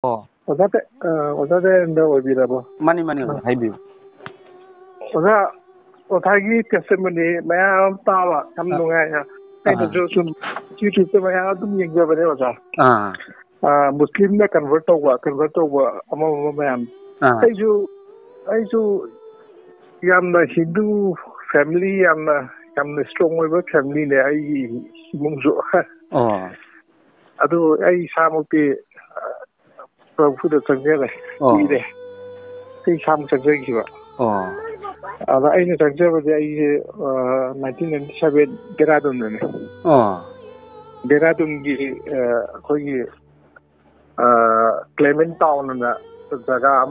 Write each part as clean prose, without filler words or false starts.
Oh. Oda and the Obirabo. Money, have you? Oda Otagi testimony, Mayam Tawa, Kamnungaya, and the Josum, YouTube, Mayam, Yavarosa. Muslim convert over among them. I do Yam the Hindu family, I'm the strong work family, I Munzo. Oh. I do a Samuti food together. Some Sanjay. Oh. I know Sanjay 1997 Deradun. Oh. Deradun Clement Town and the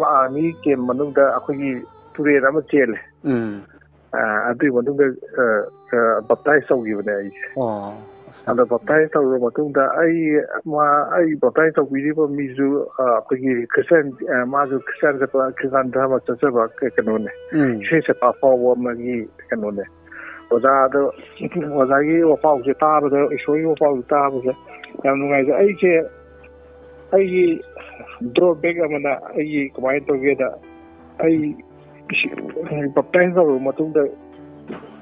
Army came Manunda Akui to Rama jail. I do want to baptize of you days. Oh. And the baptized of Romatunda, I baptized of Vidivo Mizu, Christian, Mazu Christian Drama Chasaba Canone. She's a power Magi Canone. Was I or Paul the Tab, show you about the Tab, and I draw bigger than I combine together. I baptized of Romatunda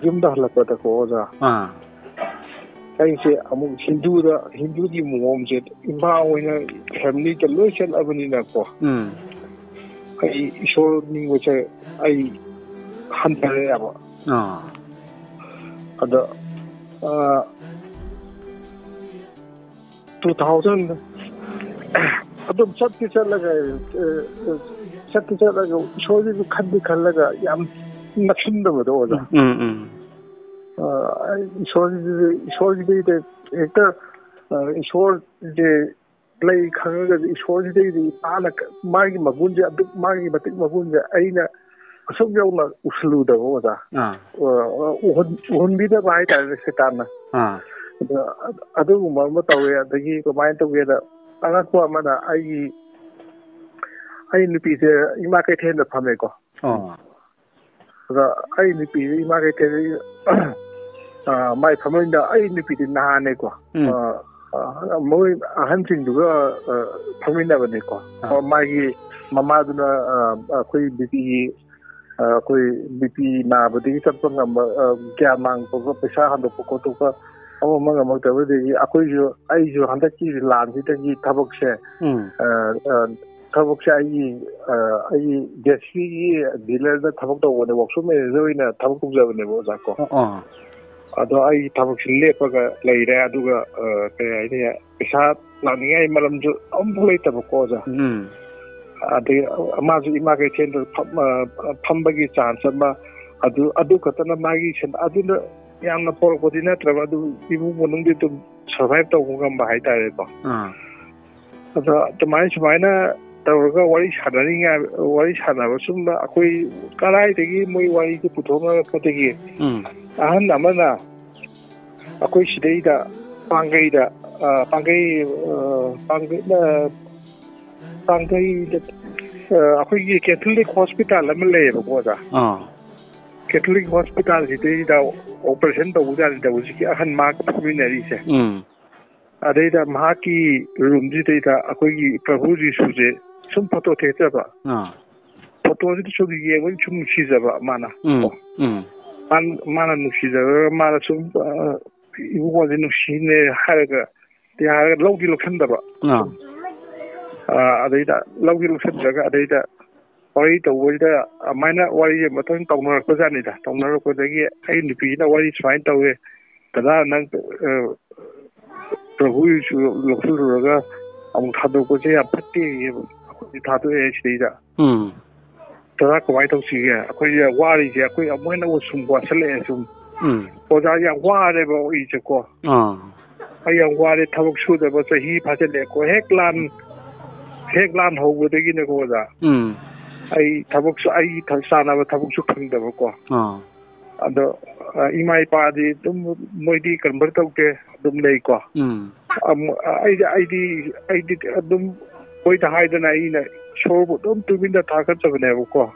Jumda Lakota Cosa. I say, among Hindu moms, in family, the lotion of an inako. I showed me which I hunted ever. At the 2000, I don't shut this like a show you can be Kalaga, Yam Nakshin with order. Short the play short the Anak Magi Magunja, big Magi Batik Magunja, Aina, so young Uslu the Rosa. Won't be the right as a Setana. The other woman, the combined together. Anakwana, I repeat the market in the Pameco. I repeat market. My family, I repeated Nahaneko. More hunting to go Paminavaneko. Or my Mamaduna, BP, BP, Nabadi, something Gamang, Pesa, the Pocotoka, among the Akujo, I 100 years land, it is Tabokse. Tabokse, I guess he dealer the Taboko when the workshop is in a Taboko Zavako. Although I talk Lepaga later, Duga, Pisa, Lania, Madame Unbelievable Cosa. The Amazi Market Center, Pambagi Chansama, Adukatana Magis, and Aduna Yana Porcodina, even wanted to survive the Wugam by Tareko. The Manch Mina, the Roga, what is Hana, Sumba, Akui, Karai, the game, we to put on a and Amana Akuish data, Pangada, Pangay, Catholic Hospital, Malay, water. Catholic Hospital, it is the operation the Udan, there was a Mahak community. A data Mahaki room data, Akui, Prahuji Suze, some photo theatre. Photos should be able to she's about mana. Mana Nushida, Marasum, it was in Nushine Haraga. They are low Gilokandaba. Adata, low Gilokandra, Adata, or it over a minor warrior, but on Tomar Cosanita, Tomar Cosagi, and the Pina, what is fine away. The Lan Prahu Lokuroga, Amkado a petty, Tato H. Taraco White of Sia, Aquia Wari, Aquia, when I was some Wasalesum. For I whatever each a co. I am worried Tabok Suda was a heap at the Heglan Ho with the Ginagoda. I Tabok, I Tansana, Tabuk Kingdom. And in my party, Moidi Convertoke, Dum Lake. I did Dum Point hide and I show don't to win the targets of an Evoco.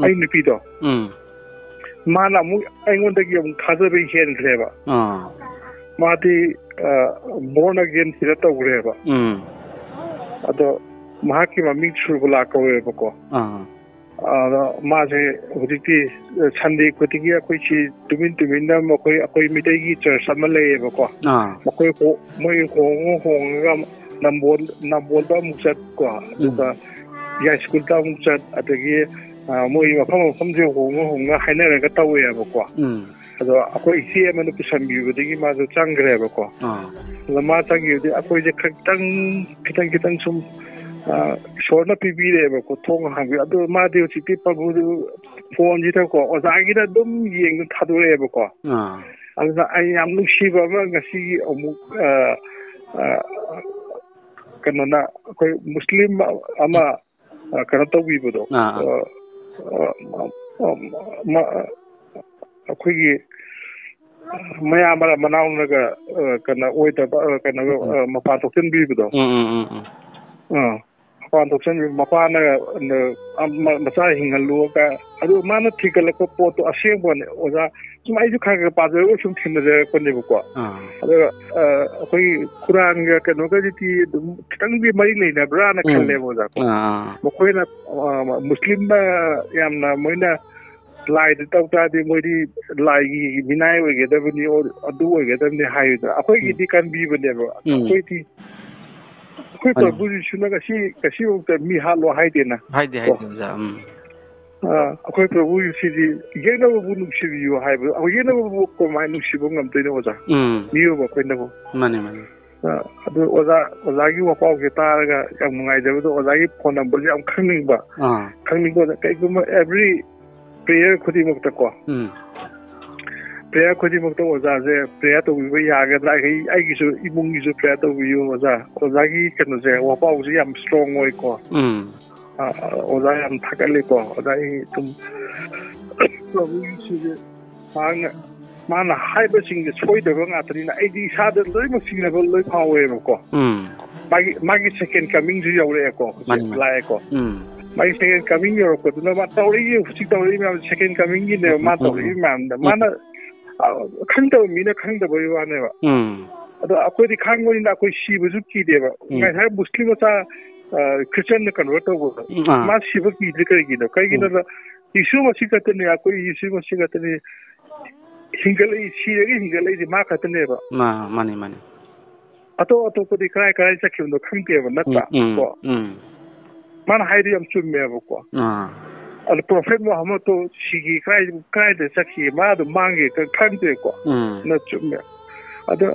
I repeat. Mana, I want to give Kazabi here in Clever. Marty born again Hirata Greva. Mahak mami surgula kawe bako. Maze hudiki Sunday kutigi akoi tumin na akoi mitagi church samale bako. Akoi moi hong nambol ba muksat ko. Duka ya school ta muksat atagi moi mafam je hong haina ga tawe bako. Ado akoi isi amanu pisambi budigi mazu changre bako. Lama changi de akoi je kitang sum shorna pibire ba ko thong hangi adu ma de chi pipa bu phone ji ta ko ozagi da dum yeng thadure ba ko adu ai am nu shi ba ma ngasi amuk kanona ko muslim ama kana to bi bu do ma ko gi maya mara manaw naga kana oita kana mapa to ken bi bu do Pandoksan mapana masa hingaluka adu mana tikala ko poto asebone oza sumai ju khaga paje o sum thimna ko ne ko adu koi quran ga kano ga ti kitang bi mai nei na brana khalle boza ko mo koina muslim ba yamna moina lai de tawta de moidi lai gi binai we ge da ni adu we ge da ni hayu da akoi gi kan bi bane ba akoi ti koi to buji shuna kasi o ta mi halo haide na haide za akoi to buji sidi yena bu nu shibi yo haibu o yena bu ko mai nu shibo ngam te no za Meeoiba ko na bu mane adu oza gi wa paw ge taraga yang ngai da bu oza gi phone number jam khangning ba da kai guma every prayer khudi mukta ko prayer khudi mukta oza je prayer to bi ya ga da ai gi su imung gi su prayer to bi yo oza gi kan je wa paw ji am strong oi ko oza am thakale ko oza i tum to bi su je mana haiba sing ge choi da nga tri na ai di sa da loi mo sing na go loi pawe ko magi second coming ji yo re ko la ko mai second coming yo ko na ma tawri yu si tawri ma second coming ni ne ma tawri ma mana khangda mina khangda boy wa ne ba ado akoi di khangmo ni na akoi shi bu ki de ba ngai ha muslim ta christian ne convert ho ma shi bu ki de kai gi na isu ma shi ka te ne akoi isu ma shi ka te ne hingalai shi ge hingalai di ma ka te ne ba mani ato ko di kai sa ki no khangte ba na ta ko mana haidi am chumme ba ko al prophet Muhammad to shigi kai de sakhi ma do mange ka khante ko na chumme ada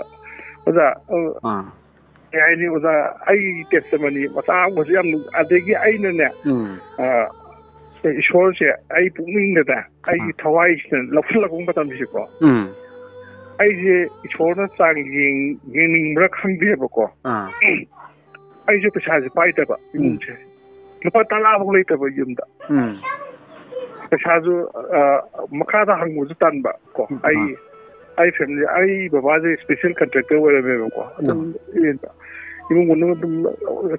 ai ni ai testimony masa mo yam adegi ai ne ishor se ai puming da ai thawai sen lafla kong patam bi ko ai je ishor na sang ging ra khangbe ba ko ai je pesa je pai ta ba che lupa tala ba lai ta ba yum da Kasazu makada hangu tan ba ko ai family ai baba je special contractor wala me ko imung gunu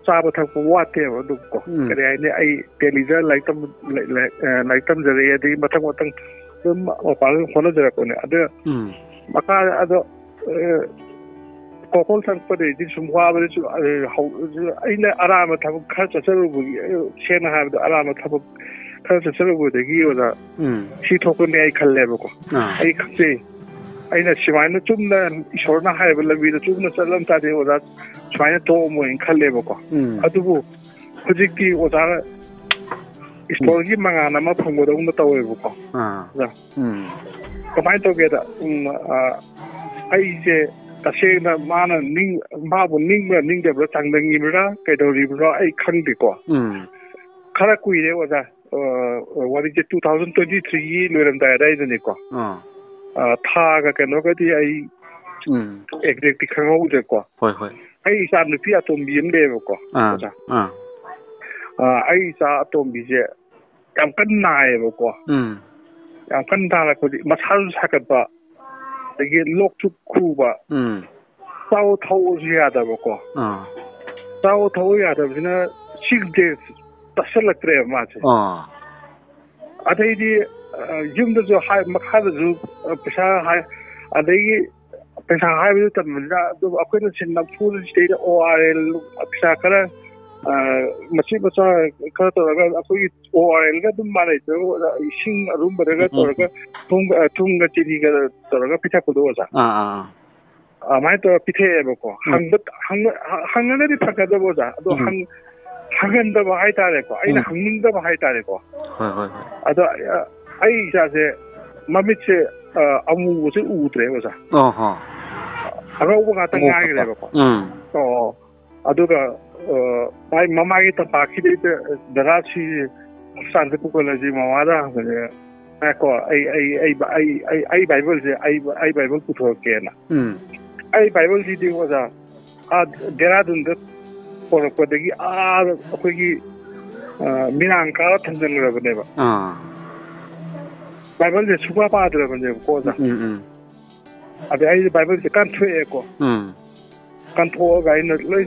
cha ba thak wa te ba du ko kare ai ne ai television like tam jare ya di matang ma pa ko jara ko ne ada maka ada ko sang pa de di sum wa ba ju ai ne arama thak kha cha charu bu chen ha da arama thak kasa sababu da giyo da shi tokon ne ai kalle ba ko ai kace ai na shimaina tumna ishorna haiba labi da tumna sallam ta de oda shimaina to mo in kalle ba ko adubu hujiki oda istorgi mangana ma phango da un tawe ba ko ja kamai to ge da ai je tase na mana ning ma bu ning de bra tangdang ni bra kai do ri bra ai khang de ko khara kui re oda what is it 2023 loram da dai ne ko tha ga kano ga di ai exactly khangau de ko hoi ai sa nu pi atom bi mde ko ai sa atom bi je yam kan nai ko yam kan da la ko di masal sa ka ba de ge lok chu khu ba sao thau ya da ko sao thau ya da na 6 days tashalakre ma che adai yum da jo hai makha da ju pesa hai adai pesa hai bi tam da do akoi na sin na full state ORL pesa kara ꯃꯁꯤ ꯃꯆꯥ ꯈꯔ ꯇꯧꯔꯒ ꯑꯩꯈꯣꯏꯒꯤ ꯑꯣꯏꯜꯒ ꯑꯗꯨꯝ ꯃꯥꯟꯅꯩ ꯏꯁꯤꯡ ꯑꯔꯨꯝꯕꯗꯒ ꯇꯧꯔꯒ ꯊꯨꯝꯒ ꯆꯤꯅꯤꯒ ꯇꯧꯔꯒ ꯄꯤꯊꯛꯄꯗꯣ ꯑꯣꯖꯥ ꯑꯗꯨꯃꯥꯏꯅ ꯇꯧꯔꯒ ꯄꯤꯊꯛꯑꯦꯕꯀꯣ ꯍꯪꯉꯒꯗꯤ ꯐꯒꯗꯕ ꯑꯣꯖꯥ ꯑꯗꯣ ꯍꯪꯍꯟꯗꯕ ꯍꯥꯏꯇꯥꯔꯦꯀꯣ ꯑꯩꯅ ꯍꯪꯅꯤꯡꯗꯕ ꯍꯥꯏꯇꯥꯔꯦꯀꯣ ꯑꯗꯣ ꯑꯩ ꯏꯆꯥꯁꯦ ꯃꯃꯤꯠꯁꯦ ꯑꯃꯨꯕꯁꯦ ꯎꯗ꯭ꯔꯦ ꯑꯣꯖꯥ ꯑꯉꯧꯕ ꯉꯥꯛꯇ ꯉꯥꯏꯈ꯭ꯔꯦꯕꯀꯣ ꯑꯗꯨꯒ ꯃꯥꯏ ꯃꯃꯥꯒꯤ ꯇꯝꯄꯥꯛꯁꯤꯗꯩꯗ ꯗꯔꯥꯁꯤ ꯍꯣꯁꯄꯤꯇꯥꯜꯗ ꯄꯨꯈꯠꯂꯁꯤ ꯃꯃꯥꯗ ꯍꯪꯕꯅꯦ ꯉꯥꯏꯈꯣ ꯑꯩ ꯕꯥꯏꯕꯜꯁꯦ ꯑꯩ ꯕꯥꯏꯕꯜ ꯄꯨꯊꯣꯔꯛꯀꯦꯅ ꯑꯩ ꯕꯥꯏꯕꯜꯁꯤꯗꯤ ꯑꯣꯖꯥ ꯗꯦꯔꯥꯗꯨꯟꯗ ꯄꯣꯔꯛꯄꯗꯒꯤ ꯑꯩꯈꯣꯏꯒꯤ ꯃꯤꯔꯥꯡ ꯀꯥꯔ ꯊꯝꯖꯤꯟꯈ꯭ꯔꯕꯅꯦꯕ ꯕꯥꯏꯕꯜꯁꯦ ꯁꯨꯡꯄꯥ ꯄꯥꯗ꯭ꯔꯕꯅꯦꯕꯀꯣ ꯑꯣꯖꯥ ꯑꯗꯩ ꯑꯩꯁꯦ ꯕꯥꯏꯕꯜꯁꯦ ꯀꯥꯟꯊꯣꯛꯑꯦꯀꯣ ꯀꯥꯟꯊꯣꯛꯑꯒ ꯑꯩꯅ ꯂꯣꯏ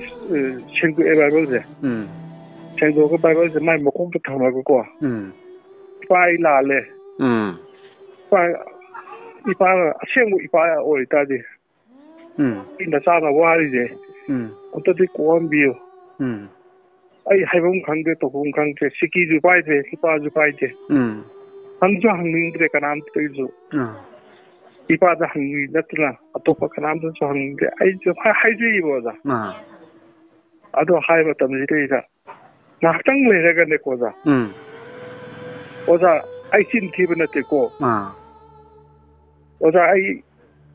ꯁꯦꯡꯗꯣꯛꯑꯦ ꯕꯥꯏꯕꯜꯁꯦ ꯁꯦꯡꯗꯣꯛꯑꯒ ꯕꯥꯏꯕꯜꯁꯦ ꯃꯥꯏ ꯃꯈꯣꯡꯗ ꯊꯝꯃꯒꯀꯣ ꯏꯄꯥ ꯑꯩ ꯂꯥꯜꯂꯦ ꯏꯄꯥꯅ ꯑꯁꯦꯡꯕ ꯏꯄꯥ ꯑꯣꯏꯇꯥꯔꯗꯤ ꯑꯩ ꯅꯆꯥꯅ ꯋꯥꯔꯤꯁꯦ ꯑꯝꯇꯗꯤ ꯀꯣꯛꯍꯟꯕꯤꯌꯨ ꯑꯩ ꯍꯥꯏꯐꯝ ꯈꯪꯗꯦ ꯇꯧꯐꯝ ꯈꯪꯗꯦ ꯁꯤꯀꯤꯁꯨ ꯄꯥꯏꯗ꯭ꯔꯦ ꯏꯄꯥꯁꯨ ꯄꯥꯏꯗꯦ ꯍꯪꯁꯨ ꯍꯪꯅꯤꯡꯗ꯭ꯔꯦ ꯀꯅꯥꯝꯇꯁꯨ ꯏꯄꯥꯗ ꯍꯪꯉꯤ ꯅꯠꯇꯅ ꯑꯇꯣꯞꯄ ꯀꯅꯥꯝꯇꯁꯨ ꯍꯪꯅꯤꯡꯗ꯭ꯔꯦ ꯑꯩꯁꯨ ꯍꯥꯏꯖꯩꯕ ꯑꯣꯖꯥ ꯑꯗꯣ ꯍꯥꯏꯕ ꯃꯇꯝꯁꯤꯗꯩꯗ ꯉꯥꯏꯍꯥꯛꯇꯪ ꯂꯩꯔꯒꯅꯦꯀꯣ ꯑꯣꯖꯥ ꯑꯣꯖꯥ ꯑꯩ ꯆꯤꯟ ꯊꯤꯕ ꯅꯠꯇꯦꯀꯣ ꯑꯣꯖꯥ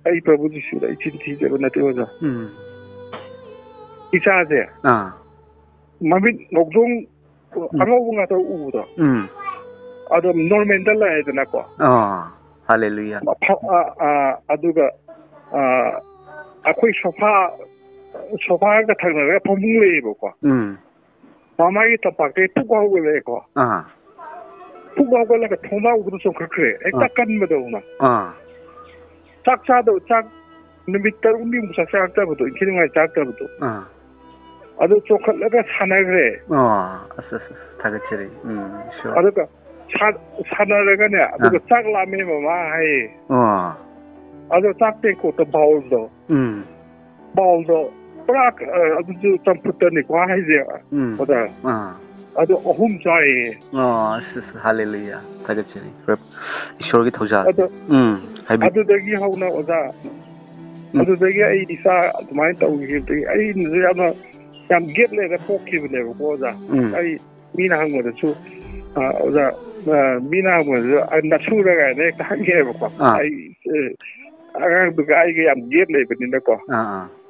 ꯑꯩ ꯄ꯭ꯔꯚꯨ ꯖꯤꯁꯨꯗ ꯑꯩ ꯆꯤꯟ ꯊꯤꯖꯕ ꯅꯠꯇꯦ ꯑꯣꯖꯥ ꯏꯆꯥꯁꯦ ꯃꯃꯤꯠ ꯉꯧꯗꯣꯡ ꯑꯉꯧꯕ ꯉꯥꯛꯇ ꯎꯕꯗꯣ ꯑꯗꯣ ꯅꯣꯔꯃꯦꯜꯗ ꯂꯥꯛꯑꯦꯗꯅꯀꯣ ꯍꯜꯂꯦꯂꯨꯌꯥ ꯑꯗꯨꯒ ꯑꯩꯈꯣꯏ ꯁꯣꯐꯥꯒ ꯊꯪꯅꯔꯒ ꯐꯃꯨꯡ ꯂꯩꯌꯦꯕꯀꯣ ꯃꯃꯥꯒꯤ ꯇꯝꯄꯥꯛꯇꯒꯤ ꯄꯨꯛ ꯍꯧꯒꯠꯂꯛꯑꯦꯀꯣ ꯄꯨꯛ ꯍꯧꯒꯠꯂꯒ ꯊꯣꯡꯅꯥꯎꯗꯨ ꯆꯣꯡꯈꯠꯈ꯭ꯔꯦ ꯍꯦꯛꯇ ꯀꯟꯕꯗꯧꯅ ꯆꯥꯛ ꯆꯥꯗꯕ ꯆꯥꯛ ꯅꯨꯃꯤꯠ 6-9ꯃꯨꯛ ꯆꯥꯛ ꯆꯥꯔꯛꯇꯕꯗꯣ ꯏꯟꯊꯤ ꯅꯨꯡꯉꯥꯏ ꯆꯥꯔꯛꯇꯕꯗꯣ ꯑꯗꯨ ꯆꯣꯡꯈꯠꯂꯒ ꯁꯥꯟꯅꯈ꯭ꯔꯦ ꯊꯥꯒꯠꯆꯔꯤ ꯑꯗꯨꯒ ꯁꯥꯟꯅꯔꯒꯅꯦ ꯑꯗꯨꯒ ꯆꯥꯛ ꯂꯥꯝꯃꯦ ꯃꯃꯥ ꯍꯥꯏꯌꯦ ꯑꯗꯣ ꯆꯥꯛ ꯇꯦꯡꯀꯣꯠꯇ ꯕꯥꯎꯜꯗꯣ ꯄꯨꯔꯥ ꯑꯗꯨꯁꯨ ꯆꯝꯐꯨꯠꯇꯅꯤꯀꯣ ꯍꯥꯏꯁꯦ ꯑꯣꯖꯥ ꯑꯗꯣ 3 ꯆꯥꯏꯌꯦ ꯍꯜꯂꯦꯂꯨꯌꯥ ꯊꯥꯒꯠꯆꯔꯤ ꯏꯁꯣꯔꯒꯤ ꯊꯧꯖꯥꯜ ꯑꯗꯨꯗꯒꯤ ꯍꯧꯅ ꯑꯣꯖꯥ ꯑꯗꯨꯗꯒꯤ ꯑꯩ ꯏꯆꯥ ꯑꯗꯨꯃꯥꯏꯅ ꯇꯧꯈꯤꯕꯗꯒꯤ ꯑꯩꯅꯁꯨ ꯌꯥꯝ ꯒꯦꯞ ꯂꯩꯔ ꯄꯣꯛꯈꯤꯕꯅꯦꯕꯀꯣ ꯑꯣꯖꯥ ꯑꯩ ꯃꯤꯅ ꯍꯪꯕꯗꯁꯨ ꯑꯣꯖꯥ ꯃꯤꯅ ꯍꯪꯕꯗꯁꯨ ꯅꯁꯨꯔꯒꯥꯏꯅ ꯍꯦꯛꯇ ꯍꯪꯉꯦꯕꯀꯣ ꯑꯩ ꯑꯉꯥꯡꯗꯨꯒ ꯑꯩꯒ ꯌꯥꯝ ꯒꯦꯞ ꯂꯩꯕꯅꯤꯅꯀꯣ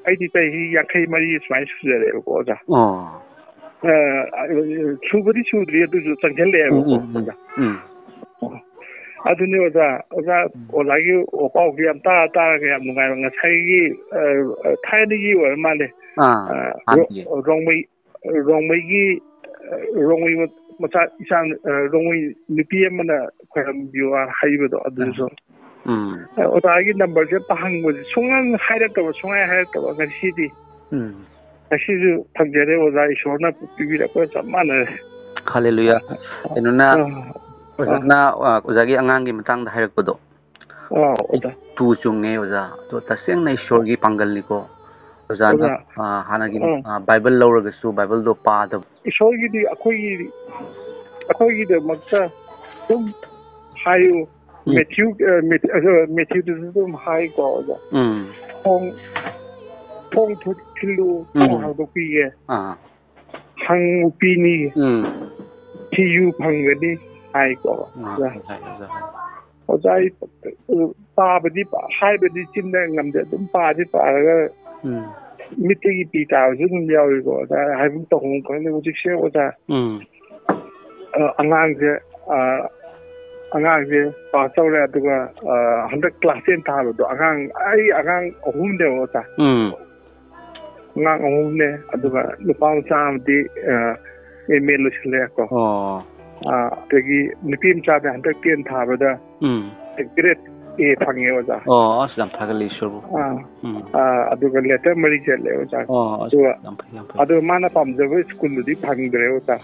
ꯑꯩꯗꯤ ꯆꯍꯤ 54 ꯁꯨꯃꯥꯏꯅ ꯁꯨꯖꯔꯦꯕꯀꯣ ꯑꯣꯖꯥ ꯁꯨꯕꯗꯤ ꯁꯨꯗ꯭ꯔꯤ ꯑꯗꯨꯁꯨ ꯆꯪꯁꯤꯜꯂꯛꯑꯦꯕꯀꯣ ꯑꯣꯖꯥ ꯑꯗꯨꯅꯤ ꯑꯣꯖꯥꯒꯤ ꯄꯥꯎꯁꯦ ꯌꯥꯝ ꯇꯥꯔꯒ ꯌꯥꯝ ꯅꯨꯡꯉꯥꯏꯕ ꯉꯁꯥꯏꯒꯤ ꯊꯥꯏꯅꯒꯤ ꯑꯣꯏꯔ ꯃꯥꯜꯂꯦ ꯔꯣꯡꯃꯩ ꯃꯆꯥ ꯏꯆꯥ ꯔꯣꯡꯃꯩ ꯅꯨꯄꯤ ꯑꯃꯅ ꯈꯣꯏꯔꯝꯕꯤꯌꯨ ꯍꯩꯕꯗꯣ ꯑꯗꯨꯁꯨ ꯑꯣꯖꯥꯒꯤ ꯅꯝꯕꯔꯁꯦ ꯍꯪꯕꯁꯦ ꯁꯨꯡꯉꯥꯏ ꯍꯥꯏꯔꯛꯇꯕ ꯉꯁꯤꯁꯨ ꯐꯪꯖꯔꯦ ꯑꯣꯖꯥ ꯏꯁꯣꯔꯅ ꯄꯤꯕꯤꯔꯛꯄ ꯆꯞ ꯃꯥꯟꯅꯔꯦ ꯍꯜꯂꯦꯂꯨꯌꯥ ꯀꯩꯅꯣꯅ ꯑꯣꯖꯥꯅ ꯑꯣꯖꯥꯒꯤ ꯑꯉꯥꯡꯒꯤ ꯃꯇꯥꯡꯗ ꯍꯥꯏꯔꯛꯄꯗꯣ ꯇꯨ ꯆꯨꯡꯉꯦ ꯑꯣꯖꯥ ꯑꯗꯣ ꯇꯁꯦꯡꯅ ꯏꯁꯣꯔꯒꯤ ꯄꯥꯡꯒꯜꯅꯤꯀꯣ ꯑꯣꯖꯥꯅ ꯍꯥꯟꯅꯒꯤ ꯕꯥꯏꯕꯜ ꯂꯧꯔꯒꯁꯨ ꯕꯥꯏꯕꯜꯗꯣ ꯄꯥꯗꯕ ꯏꯁꯣꯔꯒꯤꯗꯤ ꯑꯩꯈꯣꯏꯒꯤꯗꯃꯛꯇ ꯑꯗꯨꯝ ꯍꯥꯏꯌꯨ ꯃꯦꯊ꯭ꯌꯨꯗꯁꯨ ꯑꯗꯨꯝ ꯍꯥꯏꯀꯣ ꯑꯣꯖꯥ ꯊꯣꯡ ꯊꯤꯜꯂꯨ ꯊꯣꯡ ꯍꯥꯡꯗꯣꯛꯄꯤꯒꯦ ꯍꯪꯉꯨ ꯄꯤꯅꯤ ꯊꯤꯌꯨ ꯐꯪꯒꯅꯤ ꯍꯥꯏꯀꯣ ꯑꯣꯖꯥ ꯄꯥꯕꯗꯤ ꯍꯥꯏꯕꯗꯤ ꯆꯤꯟꯗ ꯉꯝꯗꯦ ꯑꯗꯨꯝ ꯄꯥꯔꯒ ꯃꯤꯠꯇꯒꯤ ꯄꯤ ꯇꯥꯕꯁꯨ ꯑꯗꯨꯝ ꯌꯥꯎꯏꯀꯣ ꯑꯣꯖꯥ ꯍꯥꯏꯕꯝ ꯇꯧꯐꯝ ꯈꯪꯗꯦ ꯍꯧꯖꯤꯛꯁꯦ ꯑꯣꯖꯥ ꯑꯉꯥꯡꯁꯦ ꯄꯥꯁ ꯇꯧꯔꯦ ꯑꯗꯨꯒ ꯍꯟꯗꯛ ꯀ꯭ꯂꯥꯁ 10 ꯊꯥꯕꯗꯣ ꯑꯉꯥꯡ 3ꯅꯦꯕ ꯑꯣꯖꯥ ꯑꯉꯥꯡ 3ꯅꯦ ꯑꯗꯨꯒ ꯅꯨꯄꯥ ꯃꯆꯥ ꯑꯃꯗꯤ MA ꯂꯣꯏꯁꯤꯜꯂꯦꯀꯣ ꯑꯗꯒꯤ ꯅꯨꯄꯤ ꯃꯆꯥꯗ ꯍꯟꯗꯛ 10 ꯊꯥꯕꯗ ꯒ꯭ꯔꯦꯗ A ꯐꯪꯉꯦ ꯑꯣꯖꯥ ꯑꯁ ꯌꯥꯝ ꯊꯥꯒꯠꯂꯤ ꯏꯁꯣꯔꯕꯨ ꯑꯗꯨꯒ ꯂꯦꯇꯔ 4 ꯆꯠꯂꯦ ꯑꯣꯖꯥ ꯑꯗꯨꯒ ꯃꯥꯅ ꯄꯥꯝꯖꯕ ꯁ꯭ꯀꯨꯜꯗꯨꯗꯤ ꯐꯪꯗ꯭ꯔꯦ ꯑꯣꯖꯥ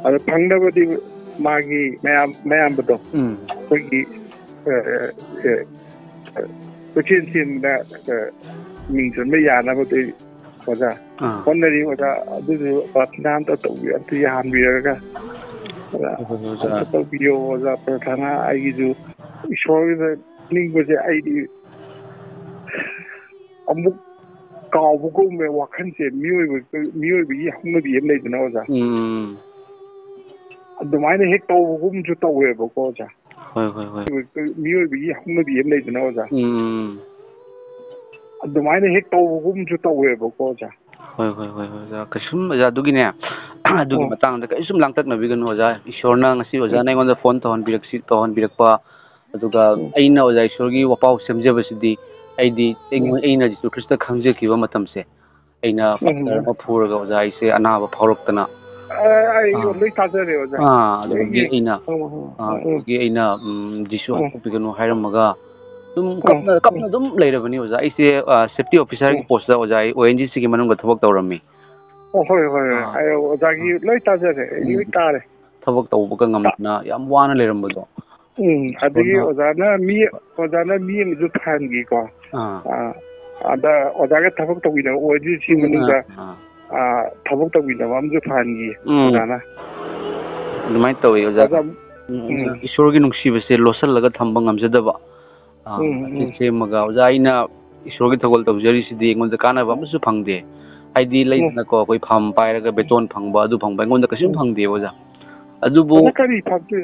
ꯑꯗꯣ ꯐꯪꯅꯕꯗꯤ ꯃꯥꯒꯤ ꯃꯌꯥꯝꯕꯗꯣ ꯑꯩꯈꯣꯏꯒꯤ ꯀꯣꯏꯆꯦꯟ ꯆꯦꯟꯕꯗ ꯃꯤꯡ ꯆꯟꯕ ꯌꯥꯅꯕꯗꯤ oza honnari oza adudu pratna amta tawbi amta yahanbiraga oza tawbiyo oza prathana aigidu ishorida ningbaje aidi amuk kaawbugume wakhanse miyoibi humnabi em leidana oza adumaina hek tawbugumju tawweba ko oza miyoibi humnabi em leidana oza adumaina hek tawbugumju tawweba ko oza oza kasum oza dugine adugi matangda kaisum langtaknabiganu oza ishorna ngasi oza na ingonda phone tawhanbirakpa aduga aina oza ishorgi wapau semjabasidi aidi aina Jesu Christa khangjakhiba matamse aina pastor mapuraga oza aise anaba phauroktana ai loi tajare oza adugi aina Jesu hakpiganu hairamaga dum kapna dum leirabani oza aise safety officer ki post da oza ONGC ki manunga thabak tawrami hoi ai oza gi loi tajare loi tare thabak tawbuga ngamna yam wana leirambado adigi ozana mi amju thangi ko ada ozaga thabak tawina ONGC manunga thabak tawina amju thangi ozana dumai tawi oza ishorgi nungsibase losallaga thamba ngamjadaba semaga oza aina ishorgi thagol tawjari sidi engonda kanaba amsu phangde aidi leidna ko koi pham pairaga beton phangba adu phangba engonda kasim phangde oza adubu kari phagte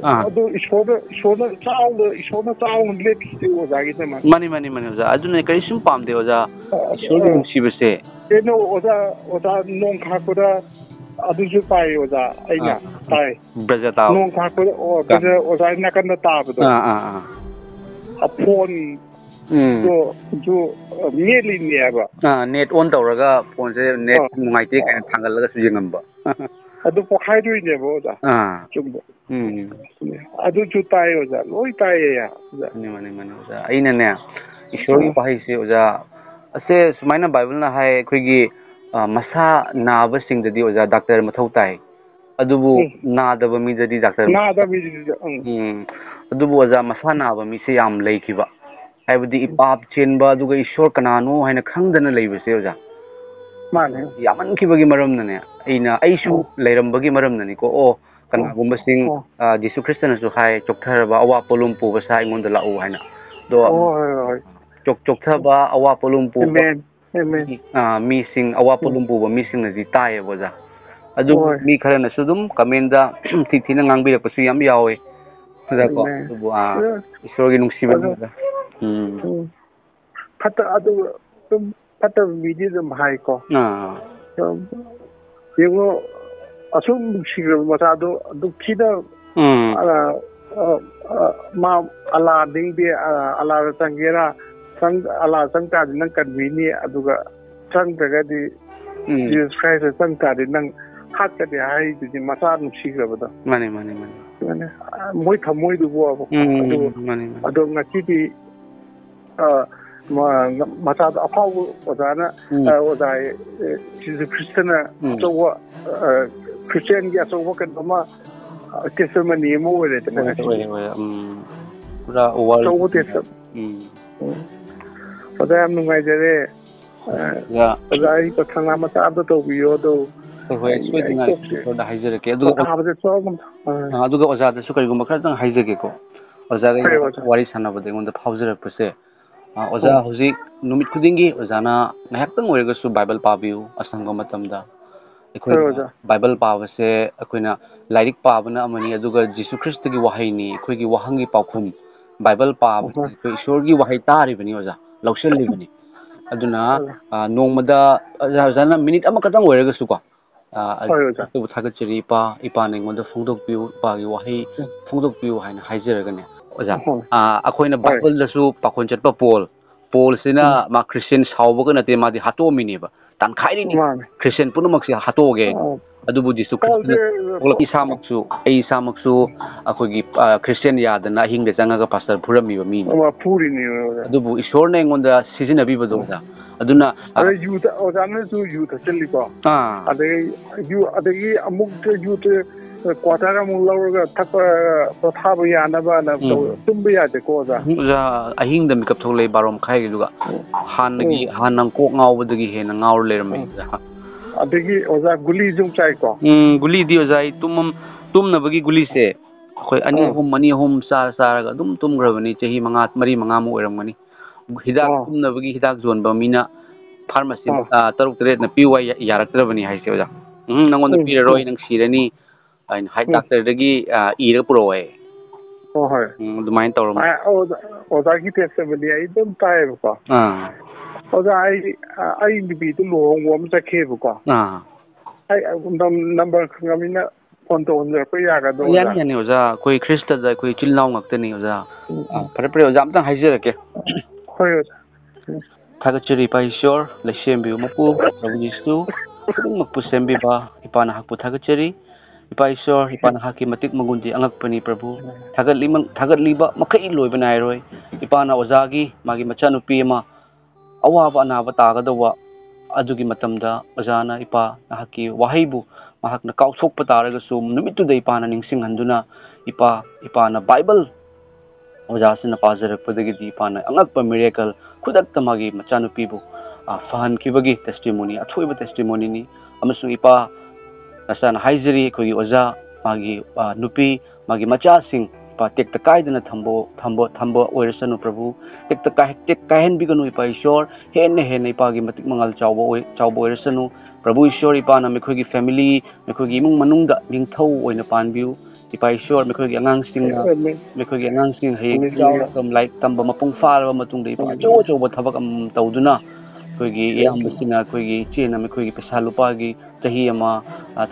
adu ishona chaung lepti oza gi tema mani oza aduna karisum pamde oza ishorgi nungsibase eno oza nong khakura aduju pai oza aina pai braja taw nong khakura braja oza nakanda tabdo phone jo nearly nearba net on tawraga phone se net nungaite kan thangalaga sujingamba adu pokhaidu ne boda chumbo adu chu tai oza loi tai ya mani oza aina ne ishori bahai se oza ase sumaina bible na hai khoigi masa naba singdadi oza doctor mathau tai adubu nadaba mi dadi doctor nadaba mi adubu oza masa naba mi se yam leikhiba haibadi ipap chenba aduga ishor kanano haina khangdana leibase oza mane yaman khibagi maramna ne aina aisu leirambagi maramna ni ko o kanagumba sing Jesu Christa na su hai chokthara awa polum pu basa ingonda lau haina do chokthaba awa polum pu amen mi sing awa polum pu mi sing na ji tai boza adu mi khara na su dum kamenda thina ngangbi ra pasu yam yawe da ko bu ishorgi nungsiba da phata adu phata video dum hai ko yego asum sigra mata do kida ma ala ding be ala tangera sang ala sangta nang kanwini aduga sang daga di Jesus Christ sangta di nang hatta di hai di mata nu sigra bada mani moi thamoi du bo adu ngati di mata afau ozana ozai Jesu Christa na so Christian ya so kan ma testimony mo wele tena pura wal so testim pada am nungai jare ya ozai ko thanga mata abdo to biyo do hoi swedinga so da haijere ke aduga oza da su karigum khar dang haijege ko oza ga wari sanaba de ngonda phawjara pase oza hoji numit khudingi ozana nahaktang oirega su bible pabiu asangba matamda Bible pabase akoina lairik pabana amani aduga Jesu Christa gi wahaini khoigi wahangi paukhum Bible pab ishorgi wahai tari bani oza laushali bani aduna nongmada jana minute amakatang oirega su ko atu thagachiri ipa nengonda phongdok piu pa gi wahai phongdok piu haina haijeraga ne oza akoina Bible da su pakhon chatpa Paul sina ma Christian saubaga nate ma di hato mineba tan khairi ni Christian punumak si hatoge adubu Jesu Christa isa maksu akogi Christian yadana hingde changaga pastor phurami ba mi adubu ishor na ngonda sizina bi badonda aduna yu ozana su yu thachali ko adagi amuk yu quarter ꯑꯃꯨꯛ ꯂꯧꯔꯒ ꯊꯛꯄ ꯄꯣꯊꯥꯕ ꯌꯥꯅꯕꯅ ꯇꯨꯝꯕ ꯌꯥꯗꯦꯀꯣ ꯑꯣꯖꯥ ꯑꯣꯖꯥ ꯑꯍꯤꯡꯗ ꯃꯤꯀꯞ ꯊꯣꯛꯂꯛꯑꯦ 12 ꯃꯈꯥꯏꯒꯤꯗꯨꯒ ꯍꯥꯟꯅ ꯀꯣꯛ ꯉꯥꯎꯕꯗꯒꯤ ꯍꯦꯟꯅ ꯉꯥꯎꯔ ꯂꯩꯔꯝꯃꯦ ꯑꯣꯖꯥ ꯑꯗꯒꯤ ꯑꯣꯖꯥ ꯒꯨꯂꯤꯁꯨ ꯆꯥꯏꯀꯣ ꯒꯨꯂꯤꯗꯤ ꯑꯣꯖꯥ ꯑꯩ ꯇꯨꯝꯅꯕꯒꯤ ꯒꯨꯂꯤꯁꯦ ꯑꯩꯈꯣꯏ ꯑꯅꯤ ꯑꯍꯨꯝ ꯆꯥꯔꯒ ꯑꯗꯨꯝ ꯇꯨꯝꯈ꯭ꯔꯕꯅꯤ ꯆꯍꯤ 3-4ꯃꯨꯛ ꯑꯣꯏꯔꯝꯒꯅꯤ ꯍꯤꯗꯥꯛ ꯇꯨꯝꯅꯕꯒꯤ ꯍꯤꯗꯥꯛ ꯌꯣꯟꯕ ꯃꯤꯅ ꯐꯥꯔꯃꯥꯁꯤ 6-7ꯅ ꯄꯤꯌꯨ ꯌꯥꯔꯛꯇ꯭ꯔꯕꯅꯤ ꯍꯥꯏꯁꯦ ꯑꯣꯖꯥ ꯅꯪꯉꯣꯟꯗ ꯄꯤꯔꯔꯣꯏ ꯅꯪ ꯁꯤꯔꯅꯤ ꯑꯩꯅ ꯍꯥꯏ ꯗꯥꯛꯇꯔꯗꯒꯤ ꯏꯔꯒ ꯄꯨꯔꯛꯑꯣ ꯍꯣꯏ ꯑꯗꯨꯃꯥꯏꯅ ꯇꯧꯔꯝꯃꯦ ꯑꯣꯖꯥꯒꯤ ꯇꯦꯁꯇꯕꯨꯗꯤ ꯑꯩ ꯑꯗꯨꯝ ꯇꯥꯏꯌꯦꯕꯀꯣ ꯑꯣꯖꯥ ꯑꯩ ꯅꯨꯄꯤꯗꯨ ꯂꯨꯍꯣꯡꯕ ꯑꯃ ꯆꯠꯈꯤꯕꯀꯣ ꯑꯩ ꯅꯝꯕꯔ ꯈꯪꯉꯕꯅꯤꯅ ꯐꯣꯟ ꯇꯧꯍꯟꯖꯔꯛꯄ ꯌꯥꯒꯗ꯭ꯔꯣ ꯑꯣꯖꯥ? ꯌꯥꯅꯤ ꯑꯣꯖꯥ ꯑꯩꯈꯣꯏ ꯈ꯭ꯔꯤꯁꯇꯗ ꯑꯩꯈꯣꯏ ꯏꯆꯤꯜ ꯏꯅꯥꯎ ꯉꯥꯛꯇꯅꯤ ꯑꯣꯖꯥ ꯐꯔꯦ ꯑꯣꯖꯥ ꯑꯝꯇꯪ ꯍꯥꯏꯖꯔꯛꯀꯦ ꯍꯣꯏ ꯑꯣꯖꯥ ꯊꯥꯒꯠꯆꯔꯤ ꯏꯄꯥ ꯏꯁꯣꯔ ꯂꯩꯁꯦꯝꯕꯤꯕ ꯃꯄꯨ ꯄ꯭ꯔꯚꯨ ꯖꯤꯁꯨ ꯈꯨꯗꯤꯡꯃꯛꯄꯨ ꯁꯦꯝꯕꯤꯕ ꯏꯄꯥ ꯅꯍꯥꯛꯄꯨ ꯊꯥꯒꯠꯆꯔꯤ ꯏꯄꯥ ꯏꯁꯣꯔ ꯏꯄꯥ ꯅꯍꯥꯛꯀꯤ ꯃꯇꯤꯛ ꯃꯒꯨꯟꯗꯤ ꯑꯉꯛꯄꯅꯤ ꯄ꯭ꯔꯚꯨ ꯊꯥꯒꯠꯂꯤꯕ ꯃꯈꯩ ꯂꯣꯏꯕ ꯅꯥꯏꯔꯣꯏ ꯏꯄꯥꯅ ꯑꯣꯖꯥꯒꯤ ꯃꯥꯒꯤ ꯃꯆꯥꯅꯨꯄꯤ ꯑꯃ ꯑꯋꯥꯕ ꯑꯅꯥꯕ ꯇꯥꯒꯗꯧꯕ ꯑꯗꯨꯒꯤ ꯃꯇꯝꯗ ꯑꯣꯖꯥꯅ ꯏꯄꯥ ꯅꯍꯥꯛꯀꯤ ꯋꯥꯍꯩꯕꯨ ꯃꯍꯥꯛꯅ ꯀꯥꯎꯊꯣꯛꯄ ꯇꯥꯔꯒꯁꯨ ꯅꯨꯃꯤꯠꯇꯨꯗ ꯏꯄꯥꯅ ꯅꯤꯡꯁꯤꯡꯍꯟꯗꯨꯅ ꯏꯄꯥꯅ ꯕꯥꯏꯕꯜ ꯑꯣꯖꯥꯁꯤꯅ ꯄꯥꯖꯔꯛꯄꯗꯒꯤꯗꯤ ꯏꯄꯥꯅ ꯑꯉꯛꯄ ꯃꯤꯔꯦꯀꯜ ꯈꯨꯗꯛꯇ ꯃꯥꯒꯤ ꯃꯆꯥꯅꯨꯄꯤꯕꯨ ꯐꯍꯟꯈꯤꯕꯒꯤ ꯇꯦꯁꯇꯤꯃꯣꯅꯤ ꯑꯊꯣꯏꯕ ꯇꯦꯁꯇꯤꯃꯣꯅꯤꯅꯤ ꯑꯃꯁꯨꯡ ꯏꯄꯥ ꯅꯆꯥꯅ ꯍꯥꯏꯖꯔꯤ ꯑꯩꯈꯣꯏꯒꯤ ꯑꯣꯖꯥ ꯃꯥꯒꯤ ꯅꯨꯄꯤ ꯃꯥꯒꯤ ꯃꯆꯥꯁꯤꯡ ꯏꯄꯥ ꯇꯦꯛꯇ ꯀꯥꯏꯗꯅ ꯊꯝꯕ ꯑꯣꯏꯔꯁꯅꯨ ꯄ꯭ꯔꯚꯨ ꯇꯦꯛꯇ ꯀꯥꯏꯍꯟꯕꯤꯒꯅꯨ ꯏꯄꯥ ꯏꯁꯣꯔ ꯍꯦꯟꯅ ꯏꯄꯥꯒꯤ ꯃꯇꯤꯛ ꯃꯉꯥꯜ ꯆꯥꯎꯕ ꯑꯣꯏꯔꯁꯅꯨ ꯄ꯭ꯔꯚꯨ ꯏꯁꯣꯔ ꯏꯄꯥꯅꯃꯈꯣꯏꯒꯤ ꯐꯦꯃꯤꯂꯤ ꯃꯈꯣꯏꯒꯤ ꯏꯃꯨꯡ ꯃꯅꯨꯡꯗ ꯅꯤꯡꯊꯧ ꯑꯣꯏꯅ ꯄꯥꯟꯕꯤꯌꯨ ꯏꯄꯥ ꯏꯁꯣꯔ ꯃꯈꯣꯏꯒꯤ ꯑꯉꯥꯡꯁꯤꯡ ꯍꯌꯦꯡ ꯆꯥꯎꯔꯒ ꯂꯥꯏꯔꯤꯛ ꯇꯝꯕ ꯃꯄꯨꯡ ꯐꯥꯔꯕ ꯃꯇꯨꯡꯗ ꯏꯄꯥ ꯑꯆꯧꯕ ꯊꯕꯛ ꯑꯃ ꯇꯧꯗꯨꯅ ꯑꯩꯈꯣꯏꯒꯤ ꯏꯌꯥꯝꯕꯁꯤꯅ ꯑꯩꯈꯣꯏꯒꯤ ꯏꯆꯦꯅ ꯑꯩꯈꯣꯏꯒꯤ ꯄꯩꯁꯥ ꯂꯨꯄꯥꯒꯤ ꯆꯍꯤ ꯑꯃ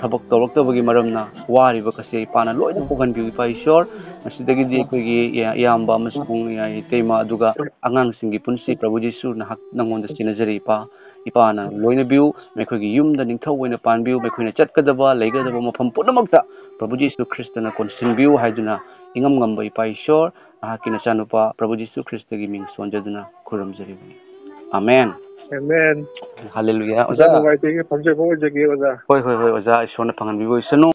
ꯊꯕꯛ ꯇꯧꯔꯛꯇꯕꯒꯤ ꯃꯔꯝꯅ ꯋꯥꯔꯤꯕ ꯀꯁꯦ ꯏꯄꯥꯅ ꯂꯣꯏꯅ ꯀꯣꯛꯍꯟꯕꯤꯌꯨ ꯏꯄꯥ ꯏꯁꯣꯔ ꯃꯁꯤꯗꯒꯤꯗꯤ ꯑꯩꯈꯣꯏꯒꯤ ꯏꯌꯥꯝꯕ ꯑꯃꯁꯨꯡ ꯏꯇꯩꯃ ꯑꯗꯨꯒ ꯑꯉꯥꯡꯁꯤꯡꯒꯤ ꯄꯨꯟꯁꯤ ꯄ꯭ꯔꯚꯨ ꯖꯤꯁꯨ ꯅꯉꯣꯟꯗ ꯁꯤꯟꯅꯖꯔꯤ ꯏꯄꯥꯅ ꯂꯣꯏꯅꯕꯤꯌꯨ ꯃꯈꯣꯏꯒꯤ ꯌꯨꯝꯗ ꯅꯤꯡꯊꯧ ꯑꯣꯏꯅ ꯄꯥꯟꯕꯤꯌꯨ ꯃꯈꯣꯏꯅ ꯆꯠꯀꯗꯕ ꯂꯩꯒꯗꯕ ꯃꯐꯝ ꯄꯨꯝꯅꯃꯛꯇ ꯄ꯭ꯔꯚꯨ ꯖꯤꯁꯨ ꯈ꯭ꯔꯤꯁꯇꯅ ꯀꯣꯟꯁꯤꯟꯕꯤꯌꯨ ꯍꯥꯏꯗꯨꯅ ꯏꯉꯝ ꯉꯝꯕ ꯏꯄꯥ ꯏꯁꯣꯔ ꯅꯍꯥꯛꯀꯤ ꯅꯆꯥꯅꯨꯄꯥ ꯄ꯭ꯔꯚꯨ ꯖꯤꯁꯨ ꯈ꯭ꯔꯤꯁꯇꯒꯤ ꯃꯤꯡ ꯁꯣꯟꯖꯗꯨꯅ ꯈꯨꯔꯨꯝꯖꯔꯤꯕꯅꯤ ꯑꯃꯦꯟ ꯑꯃꯦꯟ ꯍꯜꯂꯦꯂꯨꯌꯥ ꯑꯣꯖꯥ ꯅꯨꯡꯉꯥꯏꯖꯩ ꯊꯝꯖꯕ ꯑꯣꯏꯖꯒꯦ ꯑꯣꯖꯥ ꯍꯣꯏ ꯑꯣꯖꯥ ꯏꯁꯣꯔꯅ ꯐꯪꯍꯟꯕꯤꯕ ꯑꯣꯏꯁꯅꯨ